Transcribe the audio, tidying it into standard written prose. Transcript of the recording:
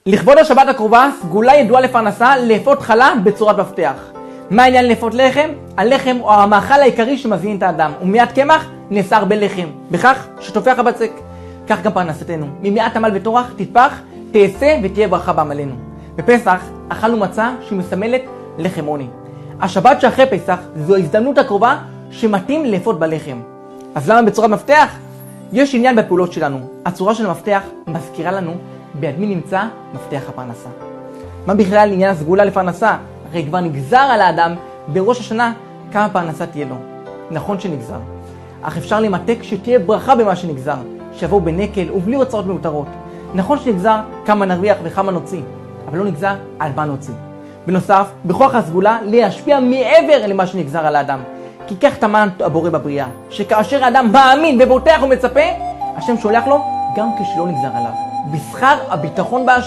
לכבוד השבת הקרובה, סגולה ידועה לפרנסה לאפות חלה בצורת מפתח. מה העניין לאפות לחם? הלחם הוא המאכל העיקרי שמזין את האדם, ומעט קמח נעשה הרבה לחם, בכך שטופח הבצק. כך גם פרנסתנו, ממעט עמל וטורח תטפח, תעשה ותהיה ברכה בעמלנו. בפסח אכלנו מצה שמסמלת לחם עוני. השבת שאחרי פסח זו ההזדמנות הקרובה שמתאים לאפות בלחם. אז למה בצורת מפתח? יש עניין בפעולות שלנו. הצורה של המפתח מזכירה לנו ביד מי נמצא מפתח הפרנסה. מה בכלל עניין הסגולה לפרנסה? הרי כבר נגזר על האדם בראש השנה כמה פרנסה תהיה לו. נכון שנגזר, אך אפשר למתק שתהיה ברכה במה שנגזר, שיבואו בנקל ובלי הוצאות מיותרות. נכון שנגזר כמה נרוויח וכמה נוציא, אבל לא נגזר על מה נוציא. בנוסף, בכוח הסגולה להשפיע מעבר למה שנגזר על האדם. כי כך טמן הבורא בבריאה, שכאשר האדם מאמין ובוטח ומצפה, השם שולח לו גם כשלא נגזר עליו. בשכר הביטחון בהשם.